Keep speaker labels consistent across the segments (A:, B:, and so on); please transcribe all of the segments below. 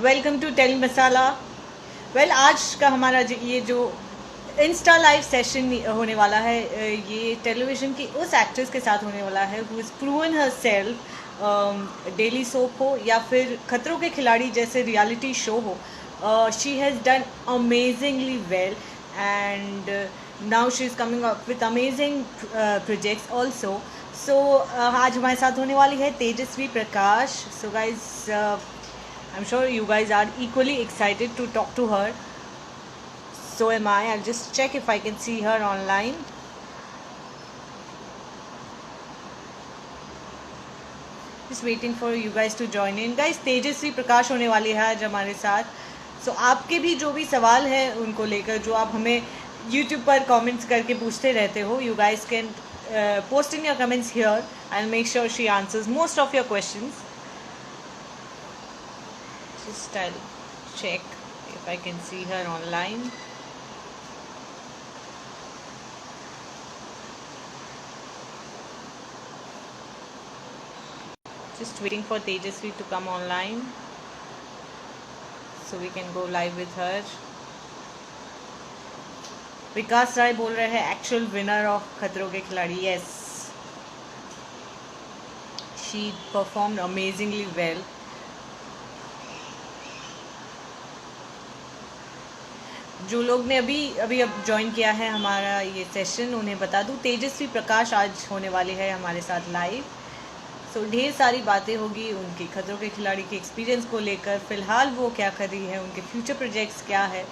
A: Welcome to tell मसाला। आज का हमारा ये जो इंस्टा लाइव सेशन होने वाला है, ये टेलीविज़न की उस एक्ट्रेस के साथ होने वाला है who is proven herself. Daily soap हो या फिर खतरों के खिलाड़ी जैसे रियलिटी शो हो, she has done amazingly well and now she is coming up with amazing projects also. So आज हमारे साथ होने वाली है Tejasvi Prakash. So guys, I'm sure you guys are equally excited to talk to her. So am I. I'll just check if I can see her online. Just waiting for you guys to join in. Guys, Tejasswi Prakash होने वाली है आज हमारे साथ. So आपके भी जो भी सवाल है उनको लेकर, जो आप हमें YouTube पर comments करके पूछते रहते हो, you guys can post in your comments here. I'll make sure she answers most of your questions. Just I'll check if I can see her online. Just waiting for Tejasvi to come online so we can go live with her. विकास राय बोल रहे हैं actual winner of खतरों के खिलाड़ी. Yes, she performed amazingly well. जो लोग ने अभी अब ज्वाइन किया है हमारा ये सेशन, उन्हें बता दूं तेजस्वी प्रकाश आज होने वाले हैं हमारे साथ लाइव. सो ढेर सारी बातें होगी उनके खतरों के खिलाड़ी के एक्सपीरियंस को लेकर, फ़िलहाल वो क्या कर रही है, उनके फ्यूचर प्रोजेक्ट्स क्या है,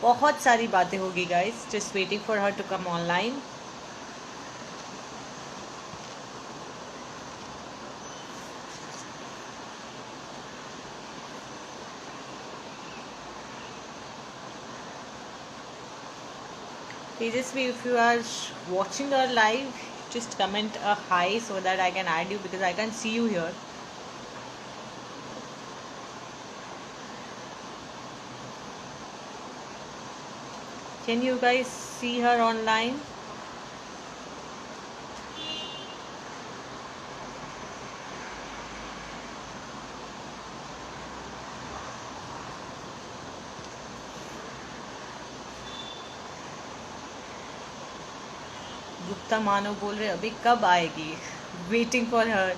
A: बहुत सारी बातें होगी guys. Just waiting for her to come online. Tejasvi, if you are watching our live, just comment a hi so that I can add you because I can't see you here. Can you guys see her online? Gupta Manav बोल रहे अभी कब आएगी. Waiting for her.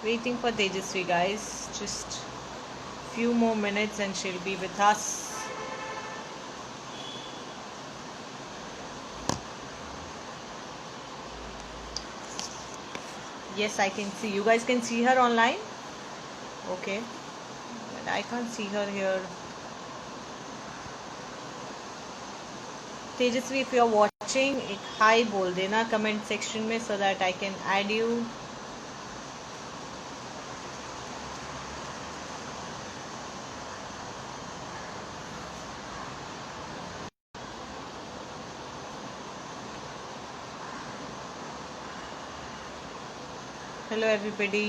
A: Waiting for Tejasvi guys, just few more minutes and she'll be with us. Yes, I can see. You guys can see her online? Okay. But I can't see her here. Tejasvi, if you're watching, एक hi बोल देना comment section में so that I can add you. Hello everybody.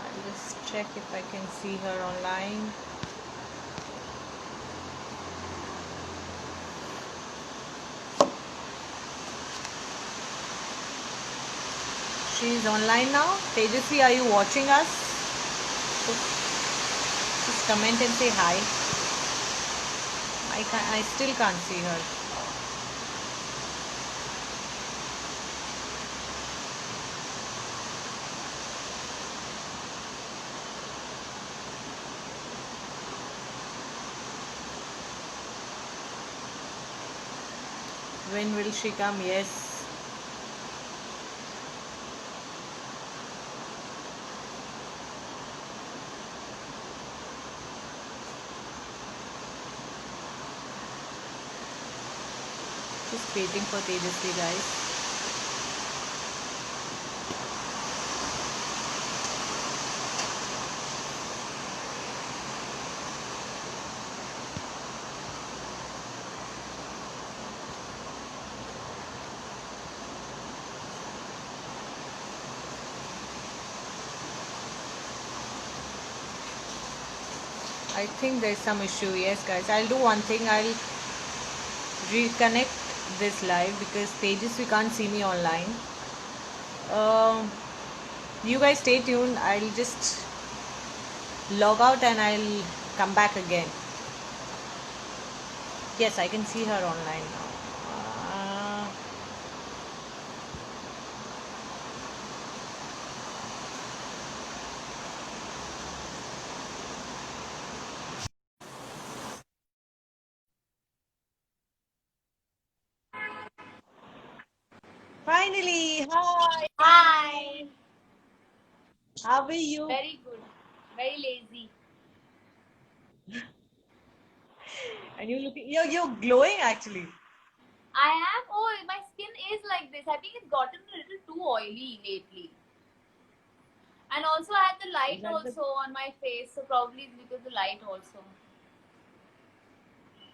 A: I'll just check if I can see her online. She is online now. Tejasvi, are you watching us? Just comment and say hi. I still can't see her. When will she come? Yes. Just waiting for Tejasvi guys. I think there's some issue. Yes, guys. I'll do one thing. I'll reconnect this live because Tejas, we can't see me online. Um, you guys stay tuned. I'll just log out and I'll come back again. Yes, I can see her online now. Finally, hi.
B: Hi.
A: How are you?
B: Very good. Very lazy.
A: And you're glowing actually.
B: I am. Oh, my skin is like this. I think it's gotten a little too oily lately. And also, I had the light
A: Is that the
B: also on my face, so probably it's because of the light also.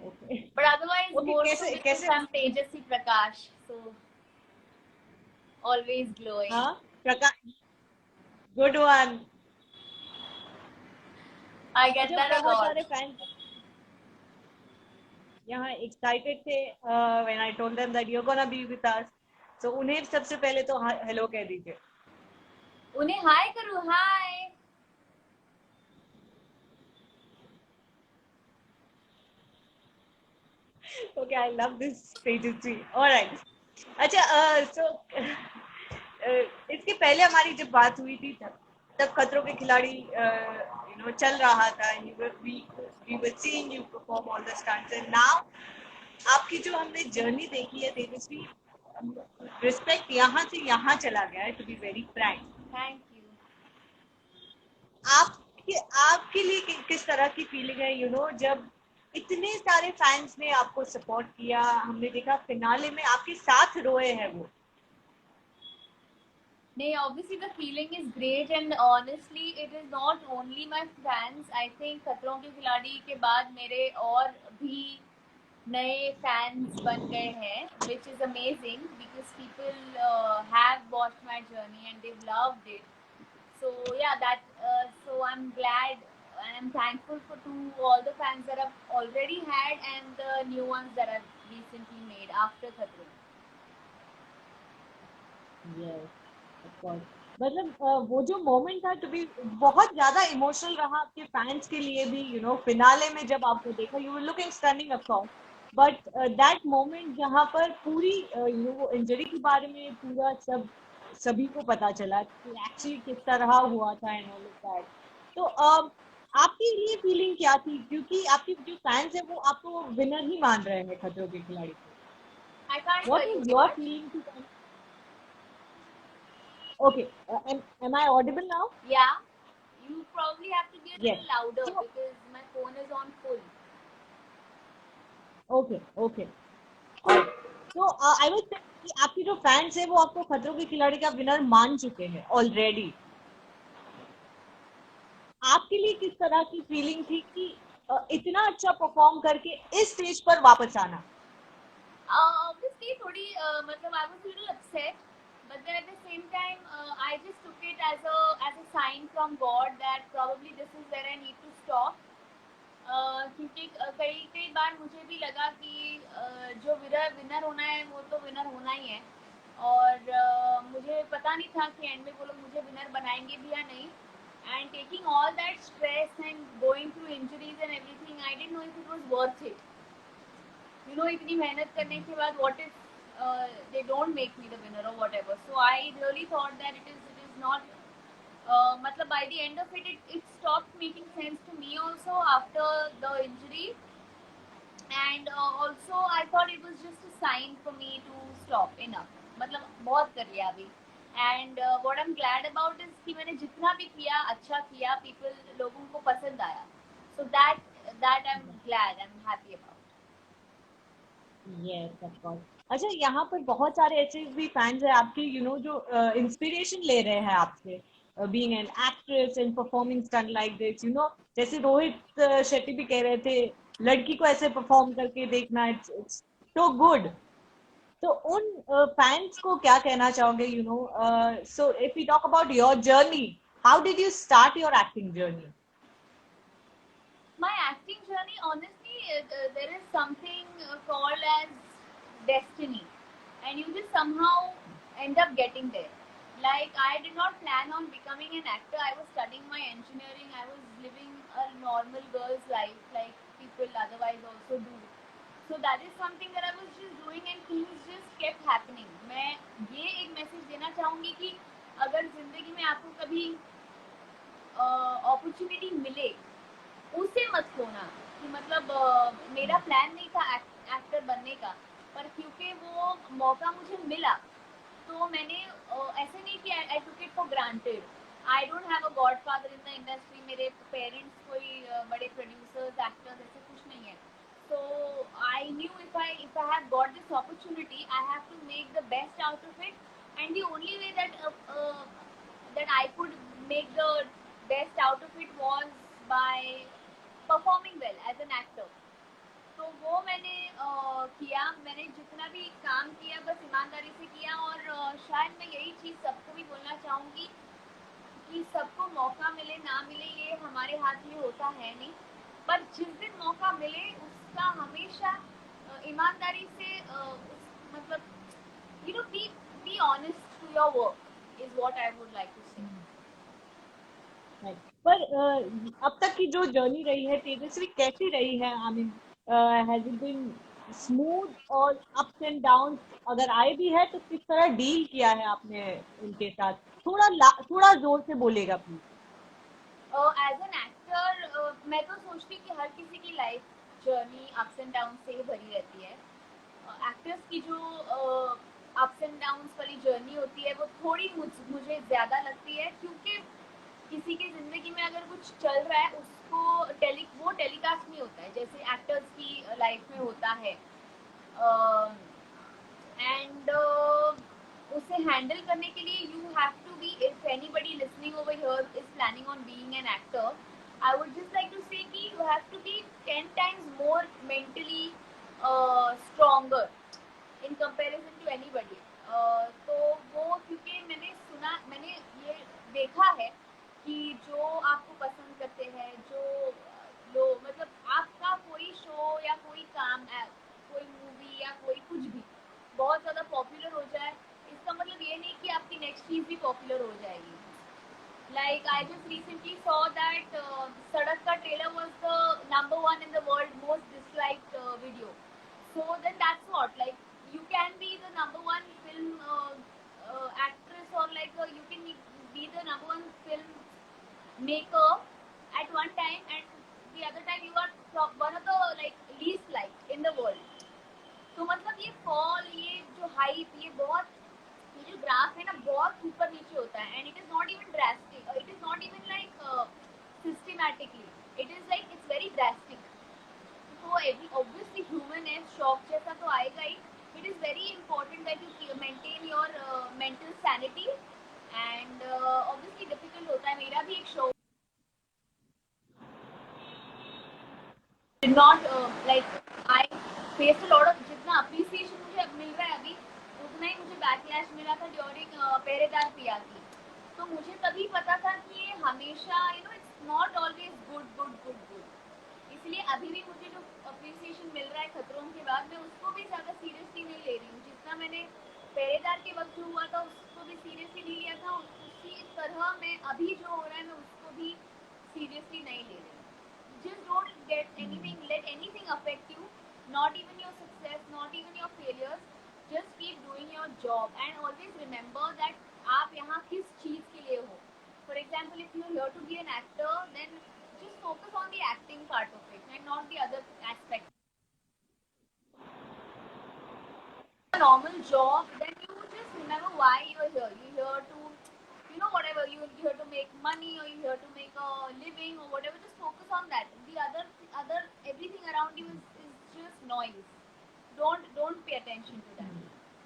A: okay?
B: But otherwise,
A: Okay,
B: more so
A: कैसे
B: because
A: कैसे
B: I'm Tejasvi Prakash, so always glowing.
A: हाँ Prakash good one
B: I get
A: अच्छा
B: that a
A: बहुत
B: lot.
A: सारे fans यहाँ excited थे when I told them that you are gonna be with us so उन्हें सबसे पहले तो हेलो कह दीजिए
B: उन्हें हाय करो hi.
A: Okay I love this Tejasvi alright अच्छा सो इसके पहले हमारी जब बात हुई थी तब खतरों के खिलाड़ी चल रहा था we were seeing you perform all the stunts and now आपकी जो हमने जर्नी देखी है तेजस्वी रिस्पेक्ट यहाँ से यहाँ चला गया है to be very frank
B: Thank you.
A: आपके आपके लिए किस तरह की फीलिंग है जब इतने सारे फैंस ने आपको सपोर्ट किया हमने देखा फिनाले में आपके साथ रोए हैं वो
B: नहीं, obviously the feeling is great and honestly it is not only my fans. I think खतरों के खिलाड़ी के बाद मेरे और भी नए fans बन गए हैं, which is amazing because people have watched my journey and they've loved it. So yeah, so I'm glad and I'm thankful to all the fans that I've already had and the new ones that I've recently made after खतरों.
A: Yes of course मतलब वो जो moment था to be बहुत ज्यादा emotional रहा आपके fans के लिए भी फिनाले में जब आपको देखा you were looking stunning of course but that moment जहाँ पर पूरी वो इंजरी के बारे में पूरा सभी को पता चला कि एक्चुअली किस तरह हुआ था एंड ऑल ऑफ दैट तो आपकी लिए फीलिंग क्या थी क्योंकि आपके जो फैंस है वो आपको विनर ही मान रहे हैं खतरों के खिलाड़ी को
B: I can't
A: what
B: hear you.
A: Was your
B: What?
A: Feeling to Okay. Am I audible now?
B: Yeah. You probably have to be a
A: Yes.
B: little louder
A: So,
B: because my phone is on full.
A: okay, okay. Alright. So, I was saying कि आपके जो fans है वो आपको खतरों के खिलाड़ी का winner मान चुके हैं ऑलरेडी आपके लिए किस तरह की फीलिंग थी कि इतना अच्छा परफॉर्म करके इस स्टेज पर वापस आना
B: Obviously, थोड़ी मतलब I was a little upset, but then at the same time, I just took it as a sign from God that probably this is where I need to stop. क्योंकि कई कई बार मुझे भी लगा कि जो विनर विनर होना है वो तो विनर होना ही है और मुझे पता नहीं था कि एंड में वो लोग मुझे विनर बनाएंगे भी या नहीं and taking all that stress and going through injuries and everything I didn't know if it was worth it इतनी मेहनत करने के बाद what if they don't make me the winner or whatever. So I really thought that it is not. Matlab by the end of it stopped making sense to me also after the injury, and also I thought it was just a sign for me to stop enough. मतलब बहुत कर लिया अभी. And what I'm glad about is कि मैंने जितना भी किया अच्छा किया, people लोगों को पसंद आया. So that I'm glad, I'm happy about.
A: Yes of course अच्छा यहाँ पर बहुत सारे ऐसे भी फैंस हैं आपके जो इंस्पिरेशन ले रहे हैं आपसे being an actress and performing stunt like this जैसे रोहित शेट्टी भी कह रहे थे लड़की को ऐसे परफॉर्म करके देखना इट्स सो गुड तो उन फैंस को क्या कहना चाहोगे so if you talk about your journey how did you start your acting journey
B: My acting journey, honestly, there is something called as destiny, and you just somehow end up getting there. Like, I did not plan on becoming an actor. I was studying my engineering. I was living a normal girl's life, like people otherwise also do. So that is something that I was just doing, and things just kept happening. मैं ये एक message देना चाहूँगी कि अगर जिंदगी में आपको कभी अपॉर्चुनिटी मिले, उसे मत खोना। कि मतलब मेरा प्लान नहीं था एक्टर बनने का, पर क्योंकि वो मौका मुझे मिला, तो मैंने ऐसे नहीं कि I took it for granted. I don't have a godfather in the industry. मेरे पेरेंट्स कोई बड़े प्रोड्यूसर्स एक्टर्स ऐसे कुछ नहीं है। So I knew if I have got this opportunity, I have to make the best out of it, and the only way that I could make the best out of it was by performing well as an actor. तो वो मैंने किया। मैंने जितना भी काम किया बस ईमानदारी से किया, और शायद मैं यही चीज़ सबको भी बोलना चाहूँगी कि सबको मौका मिले ना मिले ये हमारे हाथ में होता है नहीं, पर जिस दिन मौका मिले उसका हमेशा ईमानदारी से मतलब be honest to your work is what I would like to say.
A: Right. पर अब तक की जो जर्नी रही है तेजस्वी, कैसी रही है? I mean, has it been smooth और अप्स एंड डाउन? अगर आए भी है तो किस तरह डील किया है आपने उनके साथ? थोड़ा जोर से बोलेगा प्लीज।
B: एज एन एक्टर मैं तो सोचती हूँ कि हर किसी की life journey ups and down से ही भरी रहती है। एक्टर्स की जो अप्स एंड डाउन वाली जर्नी होती है वो थोड़ी मुझे ज़्यादा लगती है, क्योंकि किसी की ज़िंदगी में अगर कुछ चल रहा है उसको वो टेलीकास्ट नहीं होता है जैसे एक्टर्स की लाइफ में होता है। एंड उसे हैंडल करने के लिए you have to be, if anybody listening over here is planning on being an actor, I would just like to say कि you have to be 10 times more mentally stronger in comparison to anybody. तो वो क्योंकि मैंने ये देखा है कि जो आपको पसंद करते हैं, जो लोग मतलब आपका कोई शो या कोई काम, कोई मूवी या कोई कुछ भी बहुत ज़्यादा पॉपुलर हो जाए, इसका मतलब ये नहीं कि आपकी नेक्स्ट चीज़ भी पॉपुलर हो जाएगी। Like, I just recently saw that Sadak ka trailer was the number one in the world most disliked video. So then that's what, like, you can be the number one film actress, or like you can be the number one film maker at one time, and the other time you are one of the like least liked in the world. तो मतलब ये fall, ये जो hype, ये जो graph है ना बहुत ऊपर नीचे होता है, and it is not even drastic, it is not even like systematically, it is like it's very drastic. तो एवरी ऑब्वियसली ह्यूमन है, शॉक जैसा तो आएगा ही। It is very important that you maintain your mental sanity, and obviously difficult होता है। मेरा भी एक show did not like I faced a lot of, जितना appreciation मुझे अब मिल रहा है अभी, उतना ही मुझे बैकलैश मिला था ड्यूरिंग पहरेदार पिया की। तो मुझे तभी पता था कि ये हमेशा it's not always good good good good. इसलिए अभी भी मुझे जो अप्रिसिएशन मिल रहा है खतरों के बाद, मैं उसको भी ज़्यादा सीरियसली नहीं ले रही हूँ। जितना मैंने पहरेदार के वक्त जो हुआ था उसको भी सीरियसली नहीं लिया था, उसी तरह मैं अभी जो हो रहा है मैं उसको भी सीरियसली नहीं ले रही। Just don't let anything affect you, not even your success, not even your failures. Just keep doing your job, and always remember that आप यहाँ किस चीज़ के लिए हो। For example, if you're here to be an actor, then just focus on the acting part of it and not the other aspect. A normal job, then you just remember why you're here. You're here to, whatever, you're here to make money, or you're here to make a living, or whatever. Just focus on that. The other everything around you is just noise. Don't pay attention to that.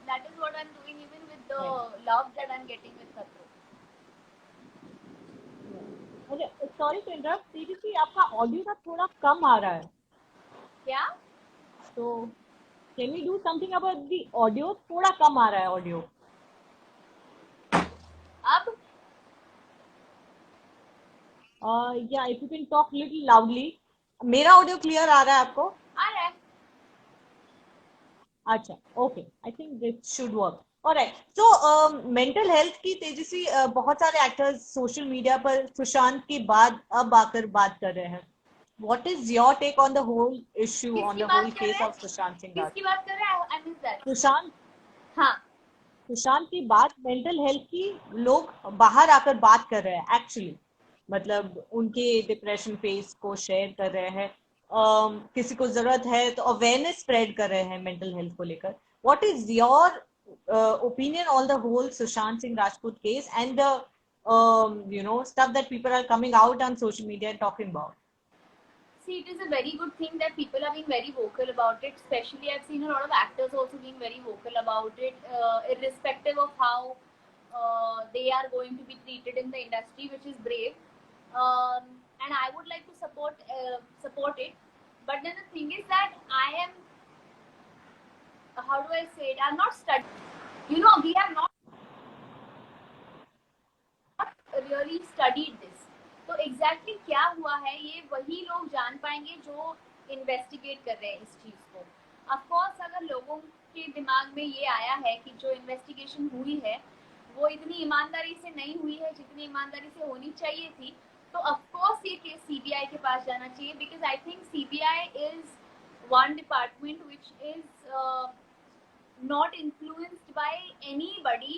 B: That is what I'm doing even with the love that I'm getting with Khatro.
A: अच्छा, sorry to interrupt, seriously आपका audio ना थोड़ा कम आ रहा है,
B: क्या?
A: तो can we do something about the audio? थोड़ा कम आ रहा है ऑडियो।
B: अब
A: या if you can talk little loudly. मेरा ऑडियो क्लियर आ रहा है आपको?
B: आ रहा है।
A: अच्छा, okay, I think this should work. Alright, so mental health की तेजस्वी, बहुत सारे एक्टर्स सोशल मीडिया पर सुशांत के बाद अब आकर बात कर रहे हैं। What is your take on the whole issue, on
B: किसकी
A: द
B: बात
A: होल
B: कर
A: केस
B: रहा है?
A: ऑफ सुशांत सिंह
B: किसकी
A: राजपूत?
B: बात कर रहा है? I miss that.
A: सुशांत,
B: हाँ।
A: सुशांत की बात, मेंटल हेल्थ की लोग बाहर आकर बात कर रहे हैं एक्चुअली। मतलब उनके डिप्रेशन फेस को शेयर कर रहे हैं। किसी को जरूरत है तो अवेयरनेस स्प्रेड कर रहे हैं मेंटल हेल्थ को लेकर। What is your opinion on the whole Sushant Singh Rajput case and the stuff that people are coming out on social media and talking about?
B: See, it is a very good thing that people are being very vocal about it. Especially, I've seen a lot of actors also being very vocal about it, irrespective of how they are going to be treated in the industry, which is brave. And I would like to support it. But then the thing is that I am, how do I say it? I'm not studying. You know, we have not really studied this. तो exactly क्या हुआ है ये वही लोग जान पाएंगे जो इन्वेस्टिगेट कर रहे हैं इस चीज को। ऑफकोर्स अगर लोगों के दिमाग में ये आया है कि जो इन्वेस्टिगेशन हुई है वो इतनी ईमानदारी से नहीं हुई है जितनी ईमानदारी से होनी चाहिए थी, तो ऑफकोर्स ये केस सीबीआई के पास जाना चाहिए, because I think CBI is one department which is not influenced by anybody,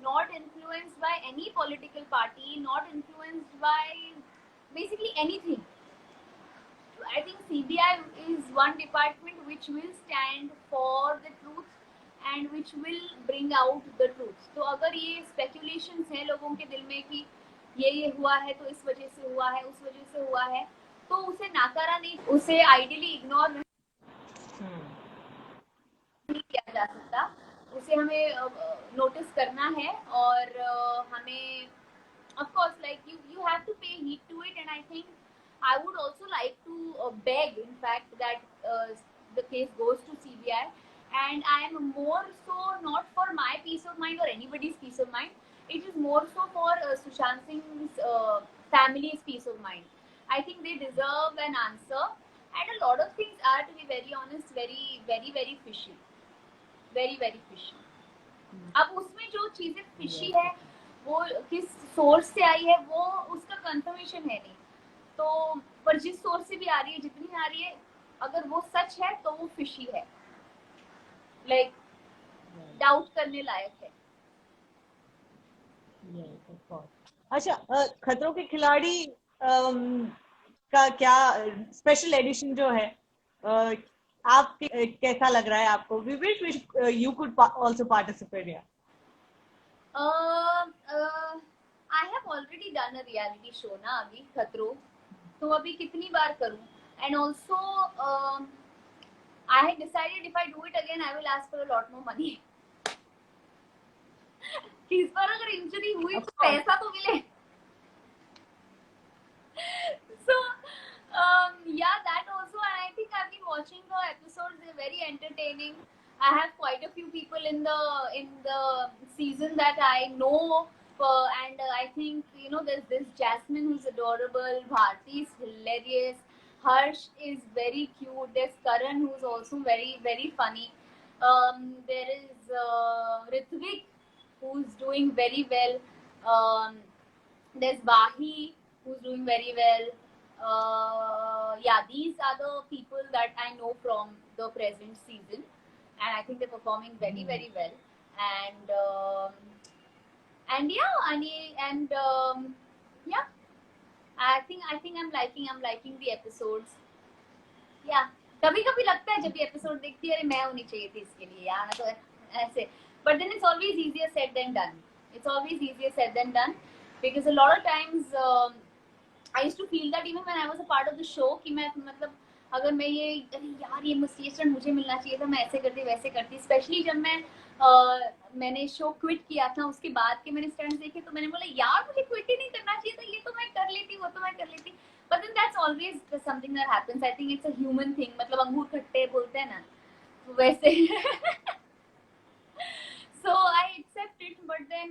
B: not influenced by any political party, not influenced by basically anything. I think CBI is one department which will stand for the truth and which will bring out the truth. तो अगर ये speculations हैं लोगों के दिल में कि ये हुआ है तो इस वजह से हुआ है, उस वजह से हुआ है, तो उसे नाकारा नहीं, उसे आइडियली इग्नोर नहीं किया जा सकता, उसे हमें नोटिस करना है और हमें of course like you have to pay heed to it, and I think I would also like to beg in fact that the case goes to CBI, and I am more so not for my peace of mind or anybody's peace of mind, it is more so for Sushant Singh's family's peace of mind. I think they deserve an answer, and a lot of things are, to be very honest, very very very fishy, very very fishy. अब उसमें जो चीजें fishy है वो किस source से आई है वो उसका कंफर्मेशन है नहीं, तो पर जिस सोर्स से भी आ रही है, जितनी आ रही है, अगर वो सच है तो वो फिशी है, लाइक डाउट करने लायक है।
A: अच्छा, खतरों के खिलाड़ी का क्या स्पेशल एडिशन जो है, आप कैसा लग रहा है आपको? We wish you could also participate या?
B: I have already done a reality show ना अभी खतरों, तो अभी कितनी बार करूं, and also I had decided if I do it again I will ask for a lot more money. इस बार अगर इंजरी हुई तो पैसा तो मिले। So yeah, that also, and I think I've been watching the episodes, they're very entertaining. I have quite a few people in the season that I know, and I think, you know, there's this Jasmine who's adorable, Bharti is hilarious, Harsh is very cute, there's Karan who's also very very funny, there is Ritvik who's doing very well, there's Vahi who's doing very well. Yeah, these are the people that I know from the present season, and I think they're performing very very well. And yeah, yeah, I think I'm liking the episodes. Yeah, कभी कभी लगता है जब ये episode देखती है, अरे मैं होनी चाहिए थी इसके लिए यार, तो ऐसे, but then it's always easier said than done. It's always easier said than done, because a lot of times I used to feel that even when I was a part of the show कि मैं मतलब अगर मैं ये, अरे यार ये station मुझे मिलना चाहिए था, मैं ऐसे करती वैसे करती, स्पेशली जब मैंने शो क्विट किया था उसके बाद के मैंने स्टैंड्स देखे, तो मैंने बोला यार मुझे क्विट ही नहीं करना चाहिए था, ये तो मैं कर लेती, वो तो मैं कर लेती, but then that's always something that happens. I think it's a human thing, मतलब अंगूर खट्टे बोलते हैं ना, वैसे so I accept it, but then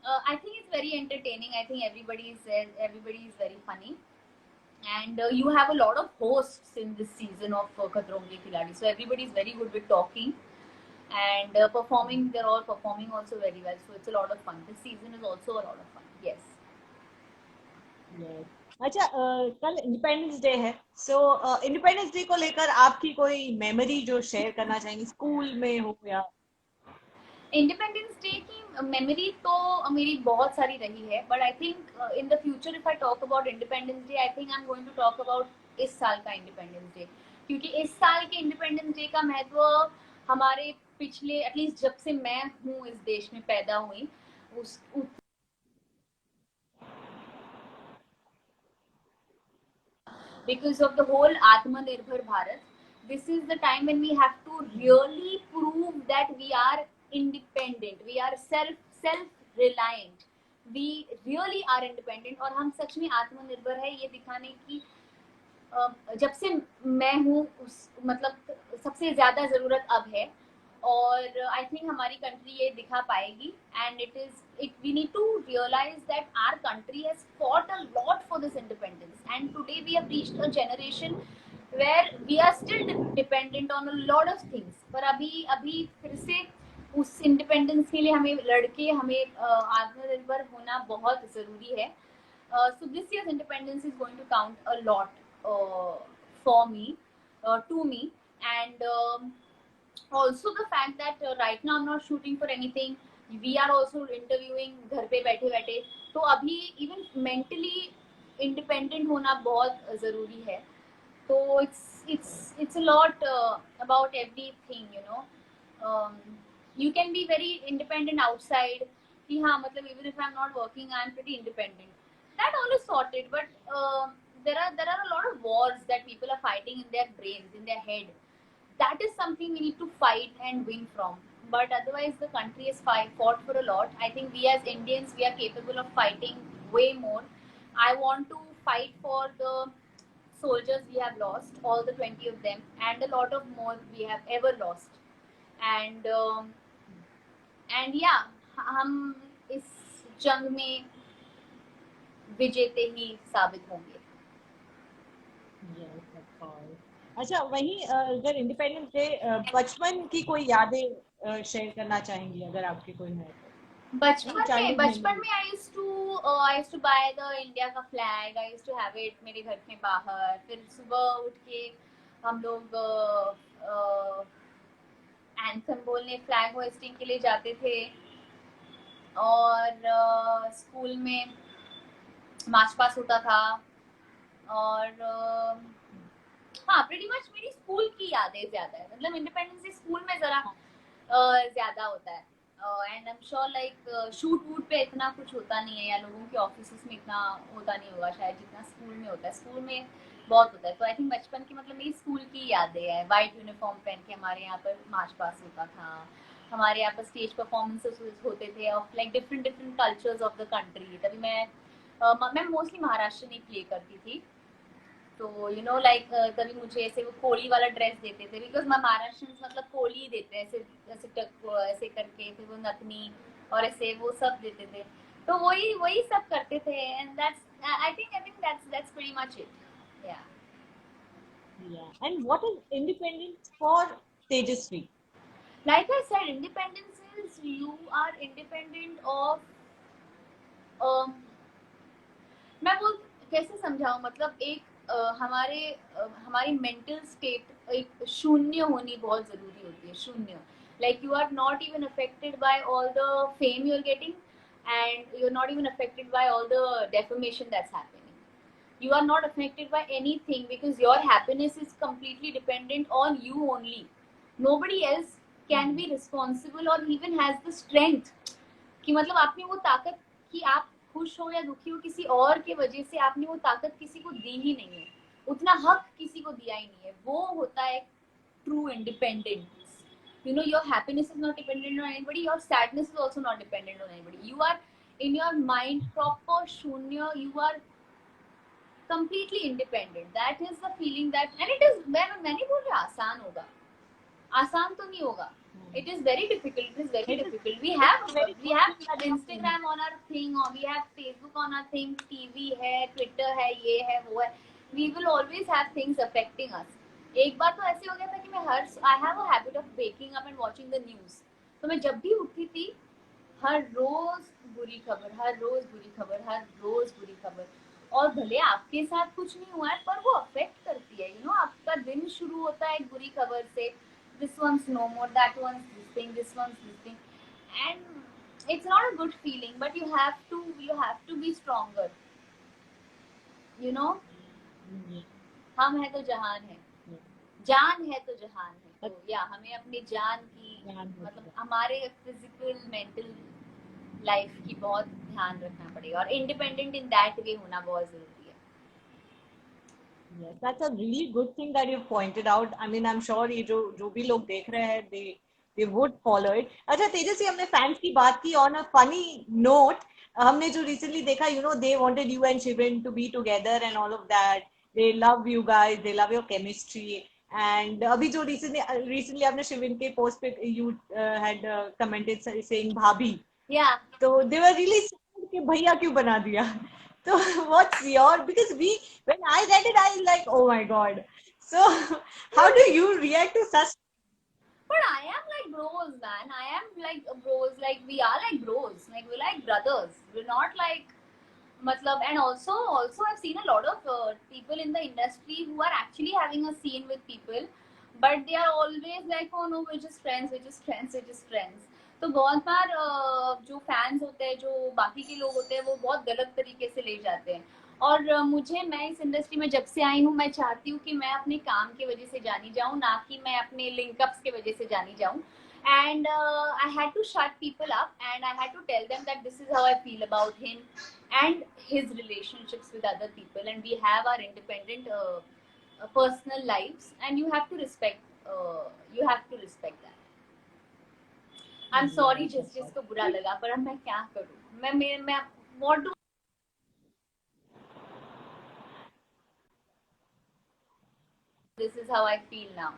B: I think it's very entertaining. I think everybody is very funny. and you have a lot of hosts in this season of Khatron Ke Khiladi. So everybody is very good with talking and performing. They're all performing also very well. So it's a lot of fun. This season is also a lot of fun. Yes.
A: Yes. अच्छा, कल independence day है, सो independence day को लेकर आपकी कोई memory जो share करना चाहेंगे, स्कूल में हो या?
B: इंडिपेंडेंस डे की मेमोरी तो मेरी बहुत सारी रही है, but I think in the future if I talk about Independence Day, I think I am going to talk about इस साल का इंडिपेंडेंस डे, क्योंकि इस साल के इंडिपेंडेंस डे का महत्व हमारे पिछले एटलीस्ट जब से मैं हूँ इस देश में पैदा हुई उस because of the whole Atmanirbhar Bharat. This is the time when we have to really prove that we are independent, we are self reliant, we really are independent और हम सच में आत्मनिर्भर है ये दिखाने की जब से मैं हूँ उस मतलब सबसे ज्यादा जरूरत अब है और आई थिंक हमारी कंट्री ये दिखा पाएगी and it we need to realise that our country has fought a lot for this independence and today we have reached a generation where we are still dependent on a lot of things पर अभी अभी फिर से उस independence के लिए हमें लड़के हमें आत्मनिर्भर होना बहुत जरूरी है. So this year's independence is going to count a lot for me, to me, and also the fact that right now I'm not shooting for anything. We are also interviewing घर पे बैठे बैठे, तो अभी even mentally independent होना बहुत जरूरी है. तो it's a lot about everything, you know. You can be very independent outside कि हाँ मतलब even if I'm not working I'm pretty independent. That all is sorted, but there are a lot of wars that people are fighting in their brains, in their head. That is something we need to fight and win from. But otherwise, the country has fought for a lot. I think we as Indians, we are capable of fighting way more. I want to fight for the soldiers we have lost, all the 20 of them, and a lot of more we have ever lost. And yeah, हम इस जंग में विजेते ही साबित होंगे.
A: Yes, of course. अच्छा, वहीं अगर इंडिपेंडेंस डे बचपन की कोई यादें शेयर करना चाहेंगी, अगर आपकी कोई है तो?
B: बचपन में I used to buy the India का flag. I used to have it मेरे घर के बाहर. फिर सुबह उठ के हम लोग एंथम बोलने फ्लैग होइस्टिंग के लिए जाते थे और स्कूल में मार्च पास होता था और हाँ प्रीटी मच मेरी स्कूल की यादें ज्यादा है. मतलब इंडिपेंडेंस डे स्कूल में जरा ज्यादा होता है and I am sure like shoot वूट पे इतना कुछ होता नहीं है या लोगों के ऑफिस में इतना होता नहीं होगा शायद जितना स्कूल में होता है. स्कूल में बहुत होता है. तो आई थिंक बचपन की मतलब मेरी स्कूल की यादें हैं. वाइट यूनिफॉर्म पहन के हमारे यहाँ पर मार्च पास होता था. हमारे यहाँ पर स्टेज परफॉर्मेंसेस होते थे of like different different cultures of the country. तभी मैं मोस्टली महाराष्ट्र में प्ले करती थी. तो यू नो लाइक कभी मुझे ऐसे वो कोली वाला ड्रेस देते थे बिकॉज महाराष्ट्र मतलब कोली ही देते हैं ऐसे ऐसे ऐसे करके. फिर वो नथनी और ऐसे वो सब देते थे. तो वही वही सब करते थे and that's I think that's pretty much it. या
A: Yeah. And what is independence for Tejasvi?
B: like I said, independence is you are independent of मैं बोल कैसे समझाऊं. मतलब एक हमारी मेंटल स्टेट एक शून्य होनी बहुत जरूरी होती है. शून्य like you are not even affected by all the fame you are getting and you are not even affected by all the defamation that's happening. You are not affected by anything because your happiness is completely dependent on you only. Nobody else can be responsible or even has the strength कि मतलब आपने वो ताकत कि आप खुश हो या दुखी हो किसी और के वजह से आपने वो ताकत किसी को दी ही नहीं है. उतना हक किसी को दिया ही नहीं है. वो होता है true independence. You know, your happiness is not dependent on anybody. Your sadness is also not dependent on anybody. You are in your mind proper shunya. You are completely independent. That is the feeling that, and it is मैंने बोल रहा आसान होगा. आसान तो नहीं होगा. It is very difficult. It is very difficult. We have Instagram on our thing, or we have Facebook on our thing, TV है, Twitter है, ये है, वो है. we will always have things affecting us. एक बार तो ऐसे हो गया था कि मैं I have a habit of waking up and watching the news. तो मैं जब भी उठती थी, हर रोज बुरी खबर, हर रोज बुरी खबर, हर रोज बुरी खबर. और भले आपके साथ कुछ नहीं हुआ है, पर वो अफेक्ट करती है. आपका दिन शुरू होता है एक बुरी खबर से. This one's no more, that one's this thing, this one's this thing, and it's not a good feeling. But you have to be stronger. हम है तो जहान है, जान है तो जहान है. तो या हमें अपनी जान की, मतलब हमारे फिजिकल मेंटल लाइफ की बहुत ध्यान रखना पड़ेगा, और इंडिपेंडेंट इन दैट वे होना बहुत जरूरी है.
A: Yes, that's a really good thing that you pointed out. I mean, I'm sure ये जो भी लोग देख रहे हैं, they would follow it. अच्छा तेजस्वी, हमने फैंस की बात की. On a funny note, हमने जो recently देखा, they wanted you and Shivin to be together and all of that. They love you guys, they love your chemistry. And अभी जो recently आपने Shivin के post पे you had commented saying भाभी.
B: Yeah.
A: So they were really sad कि भैया क्यों बना दिया. So what's your, because when I read it, I was like, oh my god. So how do you react to such?
B: But I am like bros, man. I am like bros. Like we are like bros. Like we're like brothers. We're not like, matlab. And also I've seen a lot of people in the industry who are actually having a scene with people, but they are always like, oh no, we're just friends, we're just friends, we're just friends. तो बहुत बार जो fans होते हैं, जो बाकी के लोग होते हैं, वो बहुत गलत तरीके से ले जाते हैं. और मैं इस इंडस्ट्री में जब से आई हूँ, मैं चाहती हूँ कि मैं अपने काम की वजह से जानी जाऊँ, ना कि मैं अपने लिंकअप्स की वजह से जानी जाऊँ. And I had to shut people up, and I had to tell them that this is how I feel about him and his relationships with other people, and we have our independent personal lives, and you have to respect that. I'm sorry जिसको बुरा लगा, पर अब मैं क्या करूँ. मैं what do this is how I feel now.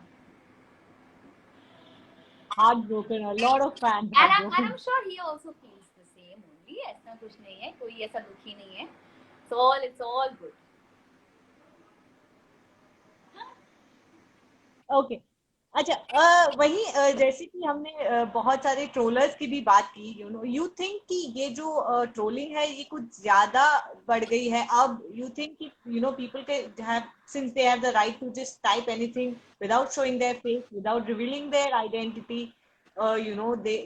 A: Heartbroken, a lot of fans.
B: And I'm sure he also feels the same only. ऐसा कुछ नहीं है, कोई ऐसा दुखी नहीं है. It's all good.
A: Okay. अच्छा वही जैसे कि हमने बहुत सारे ट्रोलर्स की भी बात की. यू थिंक कि ये जो ट्रोलिंग है ये कुछ ज्यादा बढ़ गई है अब? यू थिंक कि पीपल के have, since they have the right to just type anything without showing their face, without revealing their identity,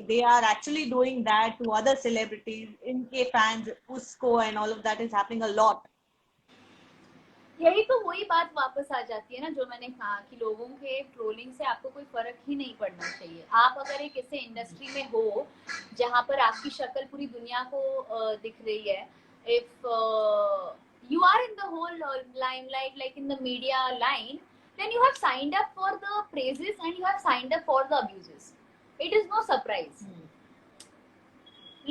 A: they are actually doing that to other celebrities, इनके fans, उसको, and all of that is happening a lot.
B: यही तो वही बात वापस आ जाती है ना, जो मैंने कहा कि लोगों के ट्रोलिंग से आपको कोई फर्क ही नहीं पड़ना चाहिए. आप अगर एक ऐसे इंडस्ट्री में हो जहां पर आपकी शक्ल पूरी दुनिया को दिख रही है, if you are in the whole limelight, like in the media line, then you have signed up for the praises and you have signed up for the abuses. It is no surprise.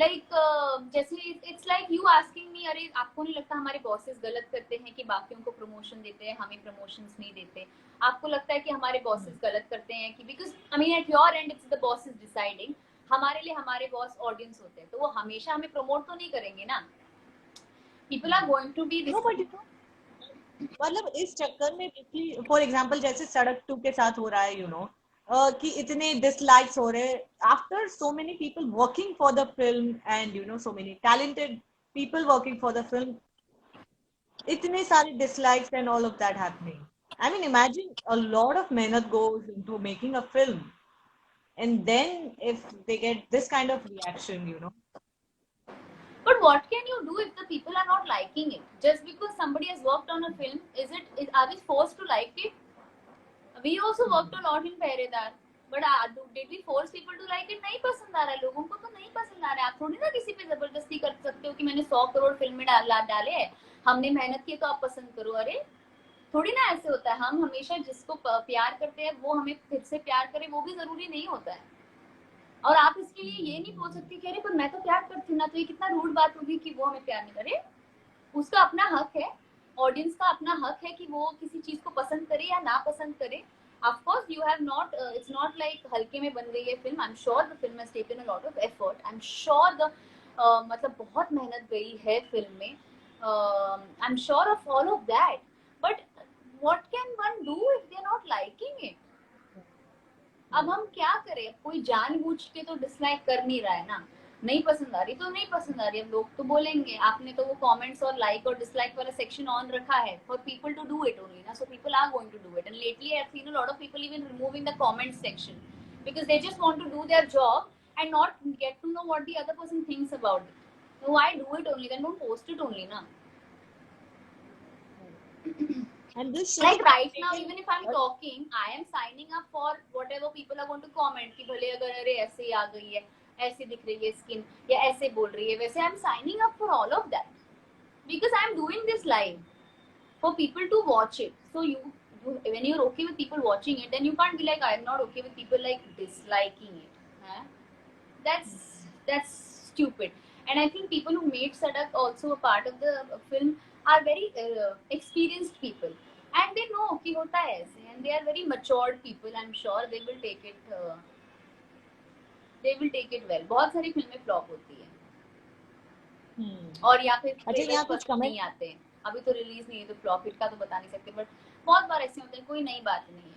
B: Like जैसे it's like you asking me, अरे आपको नहीं लगता हमारे bosses गलत करते हैं कि बाकियों को प्रमोशन देते हैं, हमें प्रमोशंस नहीं देते? आपको लगता है कि हमारे बॉसेस गलत करते हैं कि because I mean at your end it's the boss is deciding. हमारे लिए हमारे बॉस ऑडियंस होते हैं, तो वो हमेशा हमें प्रमोट तो नहीं करेंगे ना. People are going to be
A: No, but मतलब इस चक्कर में फॉर एग्जांपल जैसे सड़क 2 के साथ हो रहा है, कि इतने डिसलाइक्स हो रहे after so many people working for the film, and so many talented people working for the film, इतने सारे dislikes and all of that happening. I mean, imagine a lot of mehnat goes into making a film, and then if they get this kind of reaction.
B: But what can you do if the people are not liking it? Just because somebody has worked on a film, are we forced to like it? We also worked a lot in Peredar, but did we force people to like it? नहीं पसंद आ रहा है लोगों को, तो नहीं पसंद आ रहा है. आप थोड़ी ना किसी पे जबरदस्ती कर सकते हो कि मैंने 100 करोड़ फिल्म में डाले हैं, हमने मेहनत की तो आप पसंद करो. अरे थोड़ी ना ऐसे होता है. हम हमेशा जिसको प्यार करते हैं वो हमें फिर से प्यार करे, वो भी जरूरी नहीं होता है. और आप इसके लिए ये नहीं बोल सकते कि अरे पर मैं तो प्यार करती हूँ ना, तो ये कितना रूड बात होगी कि वो हमें प्यार नहीं करे. उसका अपना हक है, ऑडियंस का अपना हक है कि वो किसी चीज को पसंद करे या ना पसंद करे. Of course you have not it's not like हल्के में बन गई है film. I'm sure the film has taken a lot of effort. I'm sure the मतलब बहुत मेहनत गई है फिल्म में. I'm sure of all of that. but what can one do if they're not liking it? अब हम क्या करें? कोई जानबूझ के तो डिसलाइक कर नहीं रहा है ना, नहीं पसंद आ रही तो नहीं पसंद आ रही, अब लोग तो बोलेंगे। आपने तो वो कमेंट्स और लाइक और डिसलाइक वाला सेक्शन ऑन रखा है for people to do it only ना, so people are going to do it. And lately I have seen a lot of people even removing the comment section because they just want to do their job and not get to know what the other person thinks about it. So why do it only? Then don't post it only na.
A: And this
B: like right now even if I'm talking, I am signing up for whatever people are going to comment कि भले अगर अरे ऐसे ही आ गई है, ऐसे दिख रही है स्किन, या ऐसे बोल रही है वैसे, I'm signing up for all of that because I'm doing this live for people to watch it. So you when you're okay with people watching it, then you can't be like I'm not okay with people like disliking it. Huh? That's stupid. And I think people who made Sadak also a part of the film are very experienced people, and they know कि होता है ऐसे, and they are very matured people. I'm sure they will take it. They will take it well. बहुत सारी फिल्में flop होती है, और या फिर
A: यहाँ कुछ
B: पसंद नहीं आते हैं। अभी तो रिलीज नहीं है तो प्रॉफिट का तो बता नहीं सकते, बट बहुत बार ऐसे होते हैं, कोई नई बात नहीं है।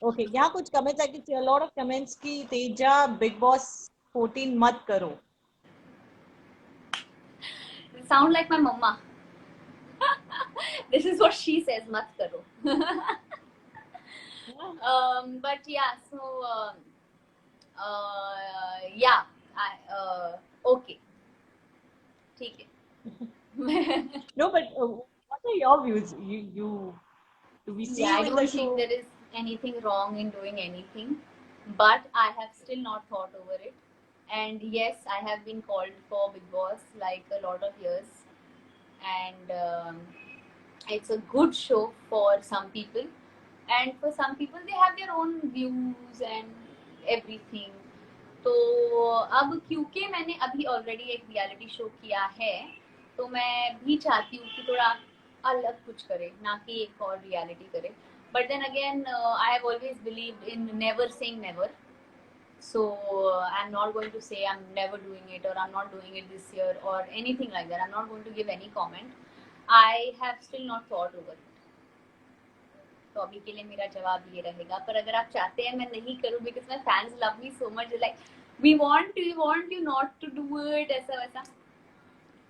A: ओके यहाँ कुछ कमेंट्स है कि लॉट ऑफ कमेंट्स की तेजा बिग बॉस 14 मत करो।
B: Sound like my mamma. This is what she says, मत करो। but yeah, so yeah, okay, ठीक है।
A: No, but what are your views? Do we see
B: yeah,
A: you
B: I
A: in
B: don't
A: the
B: think
A: show?
B: there is anything wrong in doing anything, but I have still not thought over it. And yes, I have been called for Big Boss like a lot of years, and it's a good show for some people, and for some people they have their own views and everything. तो अब क्योंकि मैंने अभी already एक reality show किया है, तो मैं भी चाहती हूँ कि थोड़ा अलग कुछ करे, ना कि एक और रियलिटी करे। But then again I have always believed in never saying never, so I'm not going to say I'm never doing it or I'm not doing it this year or anything like that. I'm not going to give any comment. I have still not thought over it. तो अभी के लिए मेरा जवाब ये रहेगा, पर अगर आप चाहते हैं मैं नहीं करूँ because my fans love me so much, like we want you not to do it, ऐसा वैसा,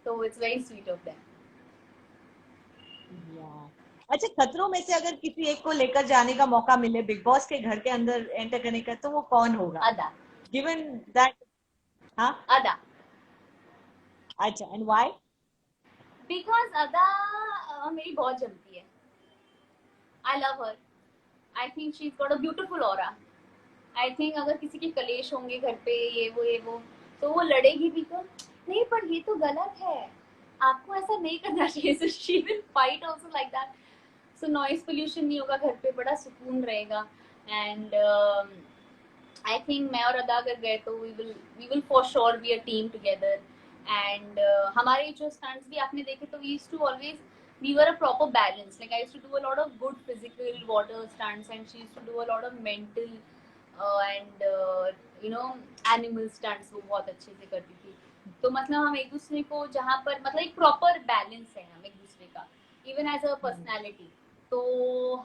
B: तो it's very sweet of them.
A: अच्छा, खतरों में से अगर किसी एक को लेकर जाने का मौका मिले बिग बॉस के घर के अंदर एंटर करने का, तो वो कौन होगा?
B: अदा।
A: गिवन दैट, हाँ
B: अदा।
A: अच्छा, एंड व्हाई?
B: बिकॉज अदा मेरी बहुत जमती है। I love her. I think she is got a beautiful aura. I think अगर किसी के कलेश होंगे घर पे, ये वो तो वो लड़ेगी भी तो नहीं, पर ये तो गलत है, आपको ऐसा नहीं करना चाहिए। So she will fight also like that. So noise pollution नहीं होगा घर पे, बड़ा सुकून रहेगा। एंड आई थिंक मैं और अदा अगर गए तो we will for sure be a team together. And हमारे जो स्टंट्स भी आपने देखे तो we used to always, we were a proper balance. Like I used to do a lot of good physical water stunts, and she used to do a lot of mental and you know animal stunts. वो बहुत अच्छे से करती थी। तो मतलब हम एक दूसरे को जहाँ पर मतलब एक प्रॉपर बैलेंस है हम एक दूसरे का, इवन एज अ पर्सनैलिटी। तो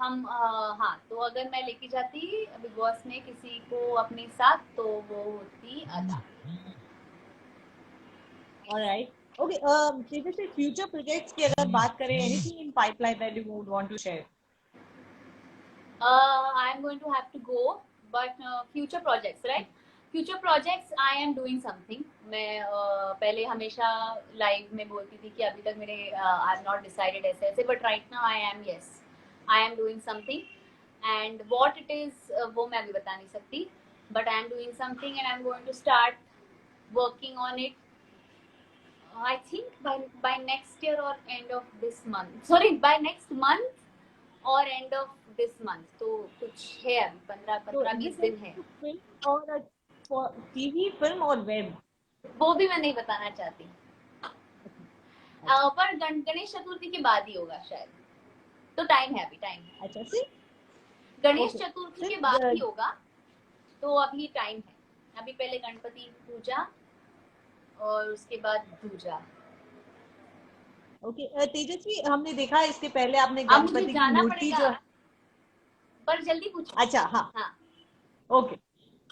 B: हम हाँ, तो अगर मैं लेके जाती बिग बॉस में किसी को अपने साथ, तो वो होती अदा।
A: Alright, okay. जैसे फ्यूचर प्रोजेक्ट्स की अगर बात करें, anything in pipeline that you would want to share?
B: I am going to have to go, but future projects, right? Future projects, I am doing something. मैं पहले हमेशा लाइव में बोलती थी कि अभी तक मेरे I have not decided ऐसे ऐसे, but right now I am, yes, I am doing something, and what it is वो मैं अभी बता नहीं सकती, but I am doing something and I am going to start working on it. I think by next year or end of this month. Sorry, by next month और end of this month, तो कुछ है अभी 15-20 दिन है।
A: Film और TV, film और web,
B: वो भी मैं नहीं बताना चाहती, पर गणेश चतुर्थी के बाद ही होगा शायद, तो टाइम है, अभी टाइम है।
A: अच्छा, सी
B: गणेश चतुर्थी के बाद ही होगा, तो अभी टाइम है। अभी पहले गणपति पूजा और उसके बाद पूजा।
A: ओके तेजस्वी, हमने देखा है इसके पहले आपने
B: अब मुझे
A: गणपति की
B: जाना
A: मूर्ति जो
B: पड़ेगा,
A: है,
B: पर जल्दी पूछो।
A: अच्छा हाँ,
B: हाँ।
A: ओके,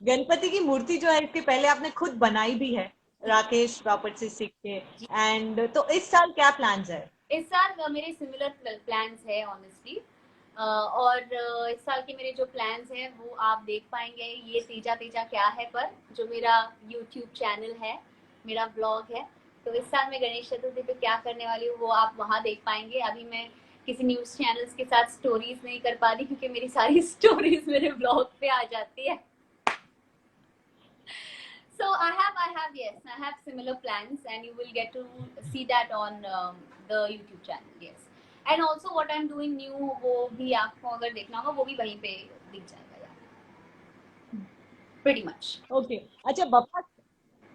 A: गणपति की मूर्ति जो है इसके पहले आपने खुद बनाई भी है
B: जी।
A: राकेश प्रॉपर्ट से सीख के,
B: जी।
A: एंड तो इस साल क्या प्लान्स है?
B: इस साल मेरे सिमिलर प्लान्स है ऑनेस्टली, और इस साल के मेरे जो प्लान्स हैं वो आप देख पाएंगे ये तेजा तेजा क्या है पर, जो मेरा यूट्यूब चैनल है, मेरा ब्लॉग है। तो इस साल मैं गणेश चतुर्थी पे क्या करने वाली हूँ वो आप वहाँ देख पाएंगे। अभी मैं किसी न्यूज़ चैनल्स के साथ स्टोरीज नहीं कर पा रही क्योंकि मेरी सारी स्टोरीज मेरे ब्लॉग पे आ जाती है। So I have similar plans, and you will get to see that on the YouTube channel. Yes, and also what I'm doing new, वो भी आपको अगर देखना होगा वो भी वहीं पे दिख जाएगा यार, pretty much.
A: ओके अच्छा, बप्पा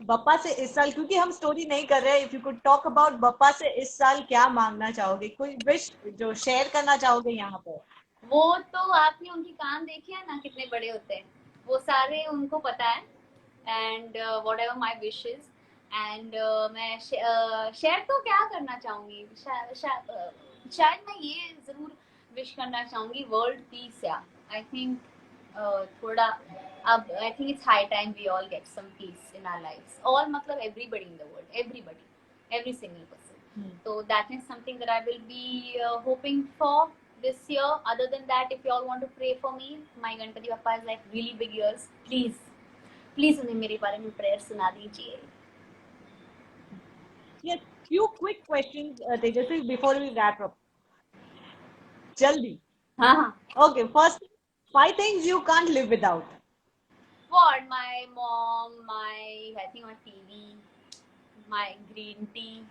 A: बप्पा से इस साल, क्योंकि हम स्टोरी नहीं कर रहे, if you could talk about Bappa से इस साल क्या मांगना चाहोगे, कोई विश जो शेयर करना चाहोगे यहाँ पर?
B: वो तो आपने उनकी कान देखी है ना कितने बड़े होते हैं, वो सारे उनको पता है। And what ever my wishes, and मैं शेयर तो क्या करना चाहूंगी, शायद मैं ये जरूर विश करना चाहूंगी, वर्ल्ड पीस। या आई थिंक थोड़ा अब I think it's high time we all get some peace in our lives, all मतलब everybody in the world, everybody, every single person. So that is something that I will be hoping for this year. Other than that, if you all want to pray for me, my Ganpati Bappa is like really big ears. Please उन्हें मेरे बारे में prayer सुना दीजिए।
A: Yes, few quick questions, Tejasvi, before we wrap up. Jaldi.
B: हाँ हाँ।
A: Okay, first, 5 things you can't live without.
B: What? My mom, I think my TV, my green tea.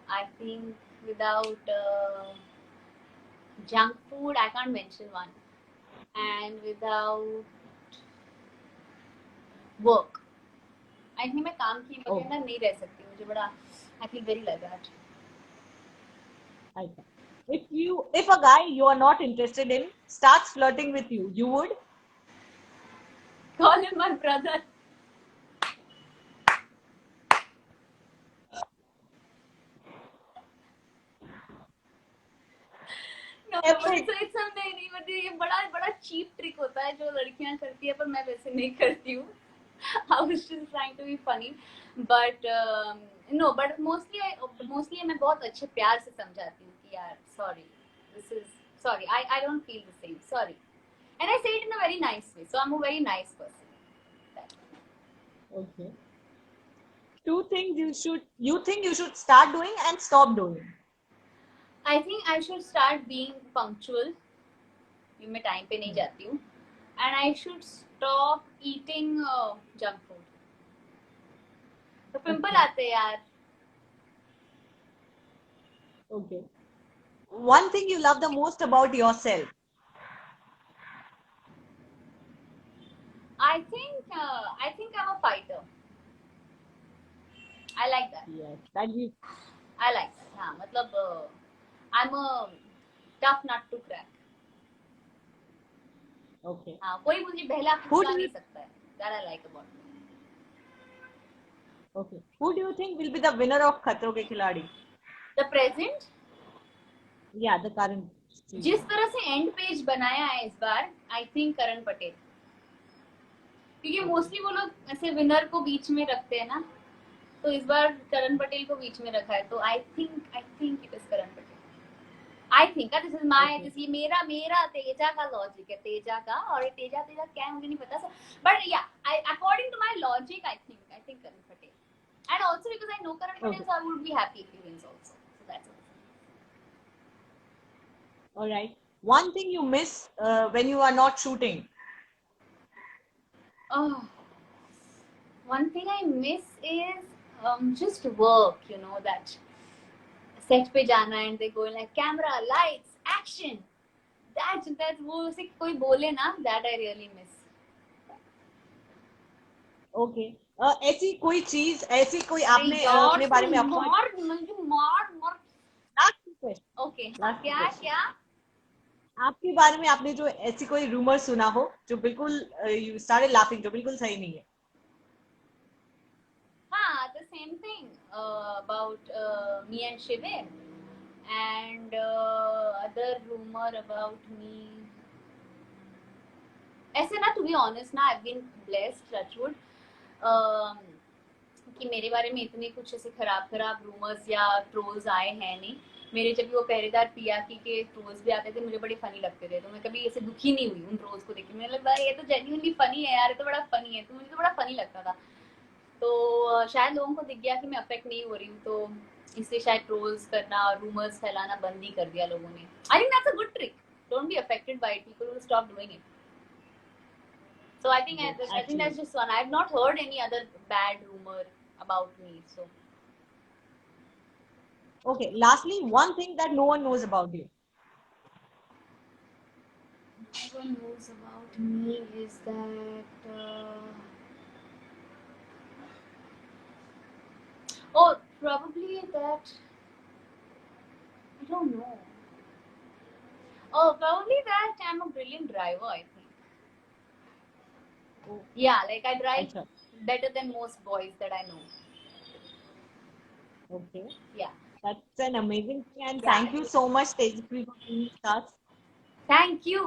B: I think without junk food, I can't mention one. And without work, I think मैं काम की बगैर ना नहीं रह सकती, मुझे बड़ा I feel very like that.
A: If a guy you are not interested in starts flirting with you, you would?
B: Call him my brother. No, नहीं, मतलब ये बड़ा बड़ा चीप ट्रिक होता है जो लड़कियां करती है, पर मैं वैसे नहीं करती हूँ। I was just trying to be funny, but no, but mostly मैं बहुत अच्छे प्यार से समझाती हूँ कि यार sorry, this is sorry, I don't feel the same, sorry, and I say it in a very nice way, so I'm a very nice person.
A: Okay. 2 things you think you should start doing and stop doing.
B: I think I should start being punctual. मैं time पे नहीं जाती हूँ, and I should stop eating junk food. तो pimple आते हैं यार.
A: Okay. One thing you love the most about yourself.
B: I think I'm a fighter. I like that.
A: Yes, that you.
B: I like that. हाँ, मतलब I'm a tough nut to crack.
A: Okay.
B: हाँ, कोई मुझे बहला फुसला नहीं सकता है. That I like about me.
A: Okay. Who do you think will be the winner of खतरों के खिलाड़ी?
B: The present.
A: Yeah, the current.
B: जिस तरह से एंड पेज बनाया है इस बार, आई थिंक करण पटेल, क्योंकि मोस्टली वो लोग ऐसे विनर को बीच में रखते हैं ना, तो इस बार करण पटेल को बीच में रखा है, तो I think it is Karan Patel. I think this is my, ये मेरा तेजा का लॉजिक है, तेजा का, और ये तेजा क्या है मुझे नहीं पता, बट या according to my logic I think Karan Patel, and also because I know Karan Patel, so I would be happy if he wins also, so that's all.
A: All right. One thing you miss when you are not shooting.
B: Oh, one thing I miss is just work. You know that set पे जाना and they go like camera, lights, action. That वो से कोई बोले ना, that I really miss.
A: Okay. ऐसी कोई चीज, ऐसी कोई आपने अपने बारे में
B: मार. Okay. क्या?
A: आपके बारे में आपने जो ऐसी कोई रूमर सुना हो जो बिल्कुल सारे लाफिंग, जो बिल्कुल सही नहीं है?
B: हाँ, the same thing about me and Shivin, and other rumor about me. ऐसे ना, to be honest ना, I've been blessed, touchwood, कि मेरे बारे में इतने कुछ ऐसे खराब रूमर्स या ट्रोल्स आए हैं नहीं. मेरे जब भी वो पहरेदार पिया की के ट्रोल्स भी आते थे, मुझे बड़े फनी लगते थे, तो मैं कभी ऐसे दुखी नहीं हुई उन ट्रोल्स को देख के. मुझे लगता है ये तो जेन्युइनली फनी है यार, ये तो बड़ा फनी है, तो मुझे तो बड़ा फनी लगता था. तो शायद लोगों को दिख गया कि मैं अफेक्ट नहीं हो रही हूँ, तो इसलिए शायद ट्रोल्स करना और रूमर्स फैलाना बंद ही कर दिया लोगों ने. I think that's a good trick. Don't be affected by it, people will stop doing it. So I think
A: Yes,
B: I think that's
A: actually.
B: just one. I've not heard any other bad rumor about me. So
A: Okay, lastly, one thing that no one knows about you.
B: no one knows about me is that. Oh, probably that. I don't know. Oh, probably that I'm a brilliant driver. I think.
A: Oh,
B: Yeah, like I drive
A: acha.
B: better than most boys that I know.
A: Okay.
B: Yeah.
A: That's an amazing thing. And
B: Yeah.
A: thank you so much, Tejasvi, for being with us.
B: Thank you.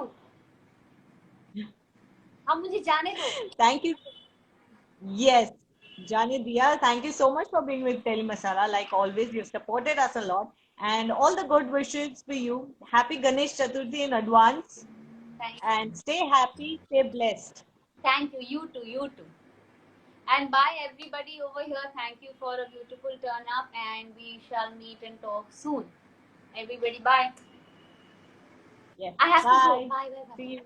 B: अब मुझे जाने दो.
A: Thank you. Yes, Jane Dia, thank you so much for being with Tele Masala. Like always, you've supported us a lot. And all the good wishes for you. Happy Ganesh Chaturthi in advance.
B: Thank you.
A: And stay happy, stay blessed.
B: Thank you. You too. You too. And bye everybody over here. Thank you for a beautiful turn up, and we shall meet and talk soon. Everybody, bye.
A: Yes.
B: I have to go.
A: Bye.
B: Bye, bye, bye.
A: See you.